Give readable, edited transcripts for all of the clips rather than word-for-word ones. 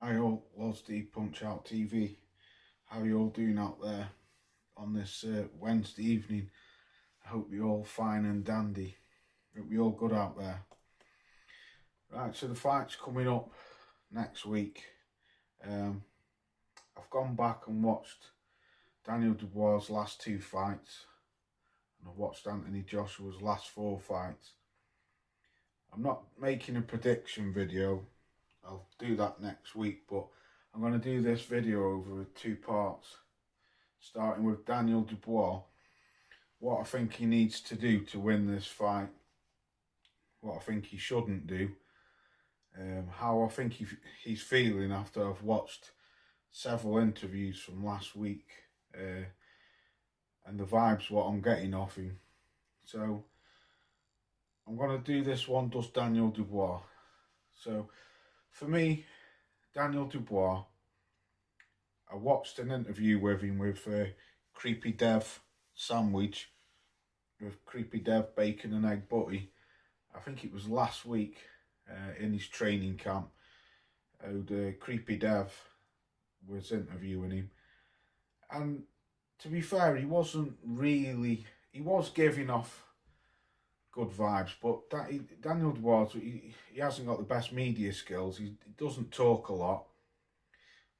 Hi all, loves the Punch Out TV. How you all doing out there on this Wednesday evening? I hope you're all fine and dandy. Hope you're all good out there. Right, so the fight's coming up next week. Um, I've gone back and watched Daniel Dubois' last two fights, and I've watched Anthony Joshua's last four fights. I'm not making a prediction video. I'll do that next week, but I'm going to do this video over two parts, starting with Daniel Dubois, what I think he needs to do to win this fight, what I think he shouldn't do, how I think he's feeling after I've watched several interviews from last week, and the vibes what I'm getting off him. So I'm going to do this one, does Daniel Dubois. So for me, Daniel Dubois, I watched an interview with him with Creepy Dev Sandwich, with Creepy Dev Bacon and Egg Butty. I think it was last week in his training camp. Creepy Dev was interviewing him, and to be fair, he wasn't really. He was giving off good vibes, but Daniel Dubois, he hasn't got the best media skills. He doesn't talk a lot,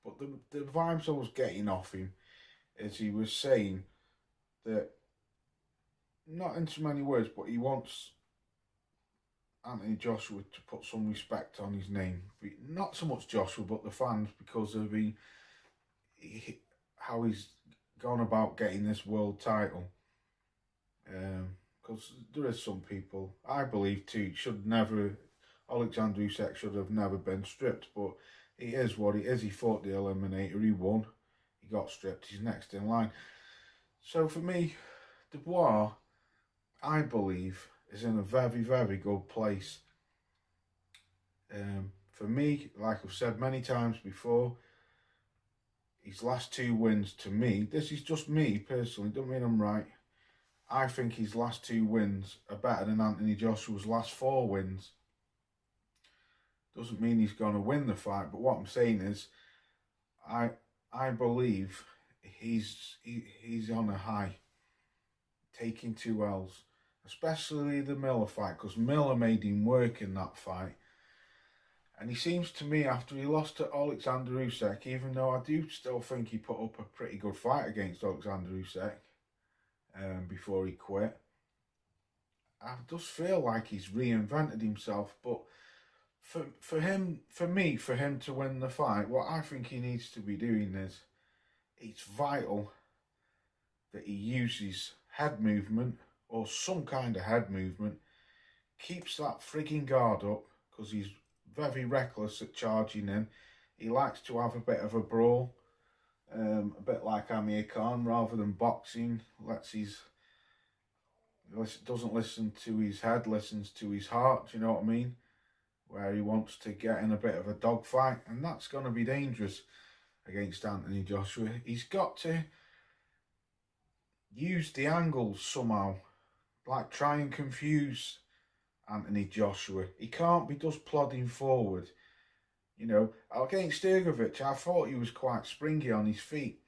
but the vibes I was getting off him is he was saying that, not in so many words, but he wants Anthony Joshua to put some respect on his name. Not so much Joshua, but the fans, because of how he's gone about getting this world title. Because there is some people, I believe too, Alexander Usyk should have never been stripped, but he is what he is. He fought the Eliminator, he won, he got stripped, he's next in line. So for me, Dubois, I believe, is in a very, very good place. For me, like I've said many times before, his last two wins, to me, this is just me personally, don't mean I'm right, I think his last two wins are better than Anthony Joshua's last four wins. Doesn't mean he's going to win the fight, but what I'm saying is, I believe he's on a high, taking two L's, especially the Miller fight, because Miller made him work in that fight. And he seems to me, after he lost to Alexander Usyk, even though I do still think he put up a pretty good fight against Alexander Usyk before he quit, I just feel like he's reinvented himself. But for him to win the fight, what I think he needs to be doing is, it's vital that he uses head movement, or some kind of head movement, keeps that frigging guard up, because he's very reckless at charging in. He likes to have a bit of a brawl, a bit like Amir Khan, rather than boxing. Doesn't listen to his head, listens to his heart, do you know what I mean? Where he wants to get in a bit of a dogfight, and that's going to be dangerous against Anthony Joshua. He's got to use the angles somehow, like try and confuse Anthony Joshua. He can't be just plodding forward. You know, against Sturgovich, I thought he was quite springy on his feet.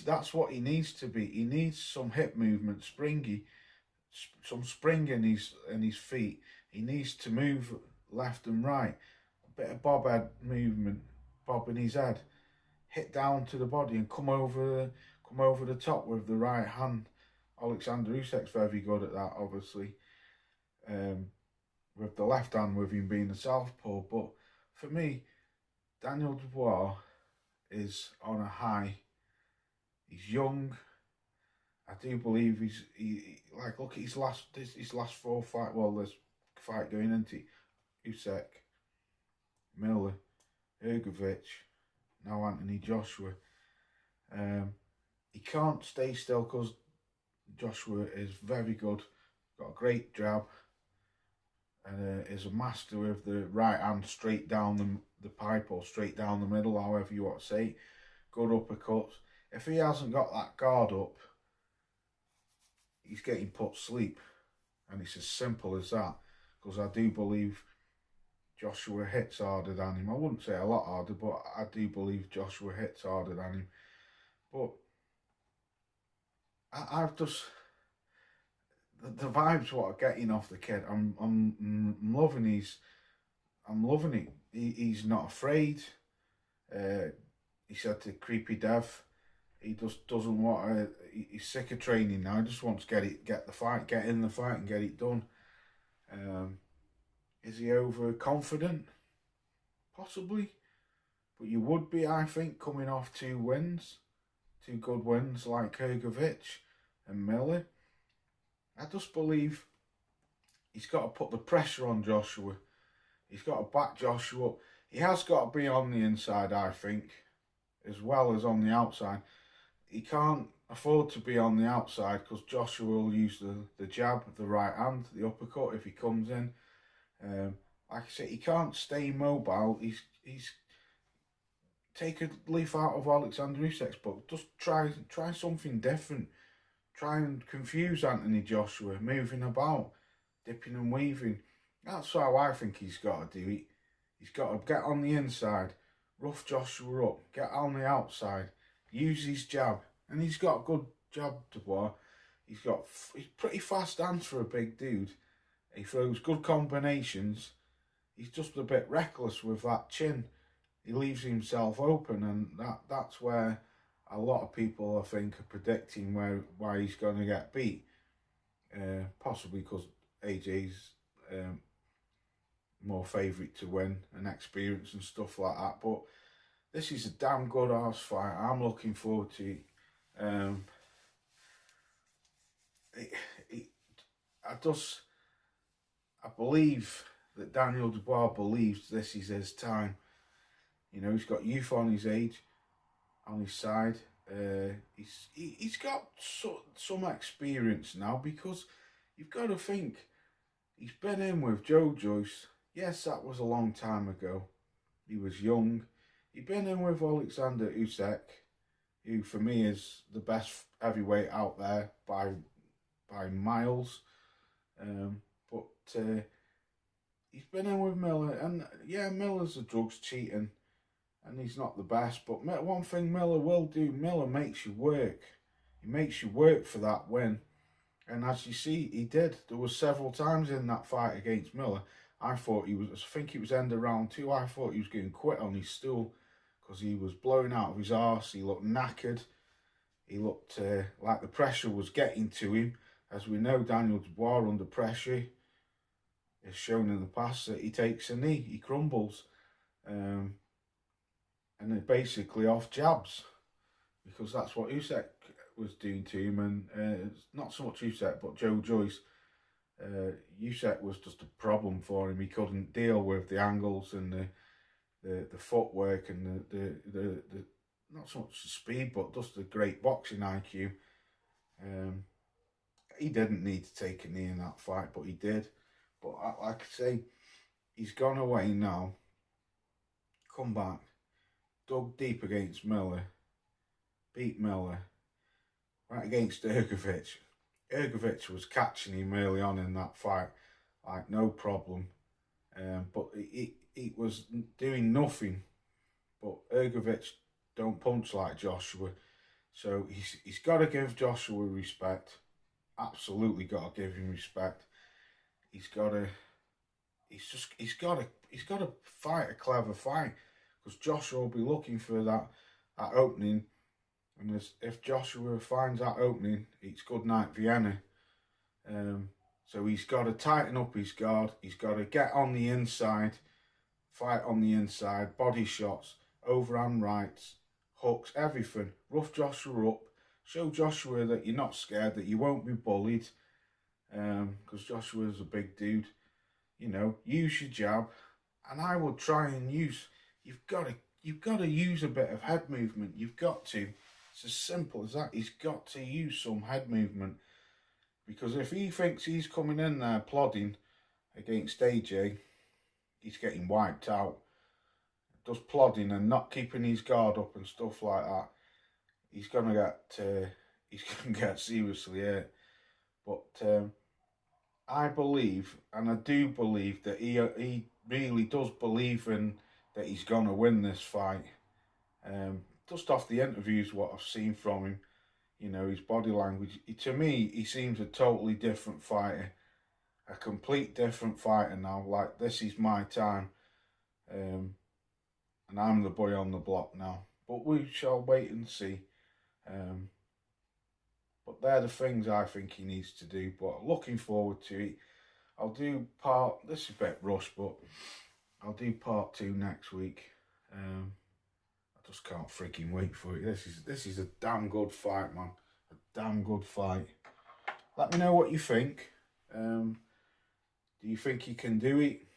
That's what he needs to be. He needs some hip movement, springy, some spring in his feet. He needs to move left and right, a bit of bob head movement, bobbing his head, hit down to the body and come over the top with the right hand. Alexander Usyk's very good at that, obviously. With the left hand, with him being a southpaw. But for me, Daniel Dubois is on a high. He's young. I do believe look at his last four fight. Well, this fight going into Usyk, Miller, Ergovic, now Anthony Joshua. He can't stay still, because Joshua is very good. Got a great jab, and is a master with the right hand straight down the pipe, or straight down the middle, however you want to say. Good uppercuts. If he hasn't got that guard up, he's getting put to sleep, and it's as simple as that. Because I do believe Joshua hits harder than him. I wouldn't say a lot harder, but I do believe Joshua hits harder than him. But I've just the vibes what I'm getting off the kid. I'm loving I'm loving it. He's not afraid. He said to Creepy Dev, he just doesn't want to. He's sick of training now. He just wants to get the fight, get in the fight, and get it done. Is he overconfident? Possibly, but you would be, I think, coming off 2 good wins like Hergovic and Miller. I just believe he's got to put the pressure on Joshua. He's got to back Joshua up. He has got to be on the inside, I think, as well as on the outside. He can't afford to be on the outside because Joshua will use the jab, the right hand, the uppercut if he comes in. Like I say, he can't stay mobile. He's take a leaf out of Alexander Usyk's book. Just try something different. Try and confuse Anthony Joshua, moving about, dipping and weaving. That's how I think he's got to do it. He's got to get on the inside, rough Joshua up, get on the outside, use his jab. And he's got a good jab, Dubois. He's pretty fast hands for a big dude. He throws good combinations. He's just a bit reckless with that chin. He leaves himself open, and that's where a lot of people, I think, are predicting why he's going to get beat. Possibly because AJ's more favourite to win and experience and stuff like that. But this is a damn good horse fight. I'm looking forward to it. I believe that Daniel Dubois believes this is his time. You know, he's got youth on his side. He's got some experience now, because you've got to think he's been in with Joe Joyce. Yes, that was a long time ago. He was young. He'd been in with Alexander Usyk, who for me is the best heavyweight out there by miles. But he's been in with Miller, and yeah, Miller's a drugs cheating, and he's not the best. But one thing Miller will do, Miller makes you work. He makes you work for that win. And as you see, he did. There were several times in that fight against Miller, I think it was end of round 2, I thought he was going to quit on his stool, because he was blowing out of his arse. He looked knackered. He looked like the pressure was getting to him. As we know, Daniel Dubois under pressure is shown in the past that he takes a knee, he crumbles. And it basically off jabs, because that's what Usyk was doing to him. And not so much Usyk, but Joe Joyce. Usyk was just a problem for him. He couldn't deal with the angles and the footwork and the not so much the speed, but just the great boxing IQ. He didn't need to take a knee in that fight, but he did. But like I say, he's gone away now, come back, dug deep against Miller, beat Miller, right against Hergovic. Hergovic was catching him early on in that fight, like no problem. But he was doing nothing. But Hergovic don't punch like Joshua, so he's got to give Joshua respect. Absolutely got to give him respect. He's got to fight a clever fight, because Joshua will be looking for that opening, and if Joshua finds that opening, it's good night Vienna. So he's got to tighten up his guard. He's got to get on the inside, fight on the inside, body shots, overhand rights, hooks, everything. Rough Joshua up. Show Joshua that you're not scared, that you won't be bullied. Because Joshua's a big dude. You know, use your jab. And I would try and use, you've got to use a bit of head movement. You've got to. It's as simple as that. He's got to use some head movement. Because if he thinks he's coming in there plodding against AJ, he's getting wiped out. Just plodding and not keeping his guard up and stuff like that, he's gonna get seriously hurt. But I believe, and I do believe, that he really does believe in that he's gonna win this fight. Just off the interviews, what I've seen from him, you know, his body language, to me, he seems a totally different fighter, a complete different fighter now. Like, this is my time, and I'm the boy on the block now. But we shall wait and see. But they're the things I think he needs to do. But looking forward to it. I'll do this is a bit rushed, but I'll do part 2 next week. I just can't freaking wait for it. This is a damn good fight, man. A damn good fight. Let me know what you think. Do you think he can do it?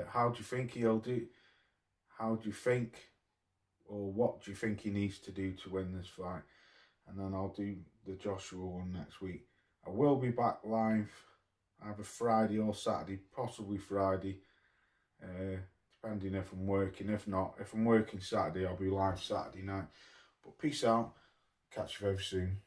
How do you think he'll do it? How do you think, or what do you think he needs to do to win this fight? And then I'll do the Joshua one next week. I will be back live either Friday or Saturday, possibly Friday, depending if I'm working. If not, if I'm working Saturday, I'll be live Saturday night. But peace out. Catch you very soon.